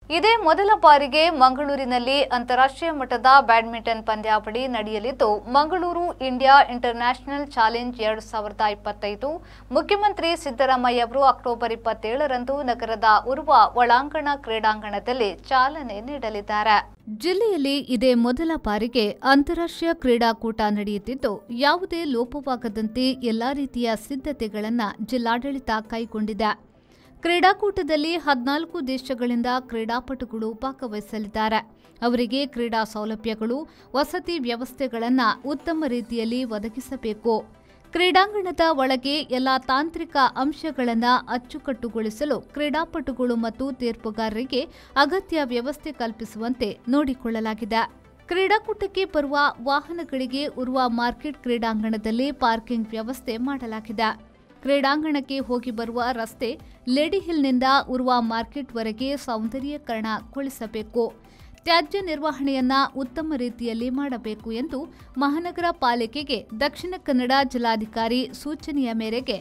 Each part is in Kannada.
ಇದೇ ಮೊದಲ ಬಾರಿಗೆ ಮಂಗಳೂರಿನಲ್ಲಿ ಅಂತಾರಾಷ್ಟ್ರೀಯ ಮಟ್ಟದ ಬ್ಯಾಡ್ಮಿಂಟನ್ ಪಂದ್ಯಾವಳಿ ನಡೆಯಲಿದ್ದು ಮಂಗಳೂರು ಇಂಡಿಯಾ ಇಂಟರ್ನ್ಯಾಷನಲ್ ಚಾಲೆಂಜ್ 2025 ಮುಖ್ಯಮಂತ್ರಿ ಸಿದ್ದರಾಮಯ್ಯ ಅವರು ಅಕ್ಟೋಬರ್ 27ರಂದು ನಗರದ ಉರ್ವ ಒಳಾಂಗಣ ಕ್ರೀಡಾಂಗಣದಲ್ಲಿ ಚಾಲನೆ ನೀಡಲಿದ್ದಾರೆ. ಜಿಲ್ಲೆಯಲ್ಲಿ ಇದೇ ಮೊದಲ ಬಾರಿಗೆ ಅಂತಾರಾಷ್ಟ್ರೀಯ ಕ್ರೀಡಾಕೂಟ ನಡೆಯುತ್ತಿದ್ದು ಯಾವುದೇ ಲೋಪವಾಗದಂತೆ ಎಲ್ಲಾ ರೀತಿಯ ಸಿದ್ಧತೆಗಳನ್ನು ಜಿಲ್ಲಾಡಳಿತ ಕೈಗೊಂಡಿದೆ. ಕ್ರೀಡಾಕೂಟದಲ್ಲಿ 14 ದೇಶಗಳಿಂದ ಕ್ರೀಡಾಪಟುಗಳು ಭಾಗವಹಿಸಲಿದ್ದಾರೆ. ಅವರಿಗೆ ಕ್ರೀಡಾ ಸೌಲಭ್ಯಗಳು, ವಸತಿ ವ್ಯವಸ್ಥೆಗಳನ್ನು ಉತ್ತಮ ರೀತಿಯಲ್ಲಿ ಒದಗಿಸಬೇಕು. ಕ್ರೀಡಾಂಗಣದ ಒಳಗೆ ಎಲ್ಲ ತಾಂತ್ರಿಕ ಅಂಶಗಳನ್ನು ಅಚ್ಚುಕಟ್ಟುಗೊಳಿಸಲು ಕ್ರೀಡಾಪಟುಗಳು ಮತ್ತು ತೀರ್ಪುಗಾರರಿಗೆ ಅಗತ್ಯ ವ್ಯವಸ್ಥೆ ಕಲ್ಪಿಸುವಂತೆ ನೋಡಿಕೊಳ್ಳಲಾಗಿದೆ. ಕ್ರೀಡಾಕೂಟಕ್ಕೆ ಬರುವ ವಾಹನಗಳಿಗೆ ಉರ್ವ ಮಾರ್ಕೆಟ್ ಕ್ರೀಡಾಂಗಣದಲ್ಲಿ ಪಾರ್ಕಿಂಗ್ ವ್ಯವಸ್ಥೆ ಮಾಡಲಾಗಿದೆ. ಕ್ರೀಡಾಂಗಣಕ್ಕೆ ಹೋಗಿ ಬರುವ ರಸ್ತೆ ಲೇಡಿ ಹಿಲ್ನಿಂದ ಉರ್ವ ಮಾರ್ಕೆಟ್ವರೆಗೆ ಸೌಂದರ್ಯೀಕರಣಗೊಳಿಸಬೇಕು. ತ್ಯಾಜ್ಯ ನಿರ್ವಹಣೆಯನ್ನ ಉತ್ತಮ ರೀತಿಯಲ್ಲಿ ಮಾಡಬೇಕು ಎಂದು ಮಹಾನಗರ ಪಾಲಿಕೆಗೆ ದಕ್ಷಿಣ ಕನ್ನಡ ಜಿಲ್ಲಾಧಿಕಾರಿ ಸೂಚನೆಯ ಮೇರೆಗೆ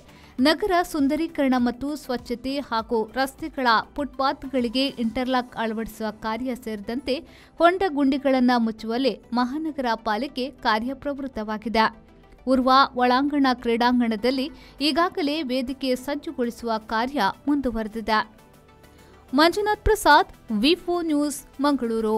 ನಗರ ಸುಂದರೀಕರಣ ಮತ್ತು ಸ್ವಚ್ಛತೆ ಹಾಗೂ ರಸ್ತೆಗಳ ಫುಟ್ಪಾತ್ಗಳಿಗೆ ಇಂಟರ್ಲಾಕ್ ಅಳವಡಿಸುವ ಕಾರ್ಯ ಸೇರಿದಂತೆ ಹೊಂಡ ಗುಂಡಿಗಳನ್ನು ಮುಚ್ಚುವಲ್ಲಿ ಮಹಾನಗರ ಪಾಲಿಕೆ ಕಾರ್ಯಪ್ರವೃತ್ತವಾಗಿದೆ. ಉರ್ವ ಒಳಾಂಗಣ ಕ್ರೀಡಾಂಗಣದಲ್ಲಿ ಈಗಾಗಲೇ ವೇದಿಕೆ ಸಜ್ಜುಗೊಳಿಸುವ ಕಾರ್ಯ ಮುಂದುವರೆದಿದೆ. ಮಂಜುನಾಥ್ ಪ್ರಸಾದ್, ವಿ4 ನ್ಯೂಸ್, ಮಂಗಳೂರು.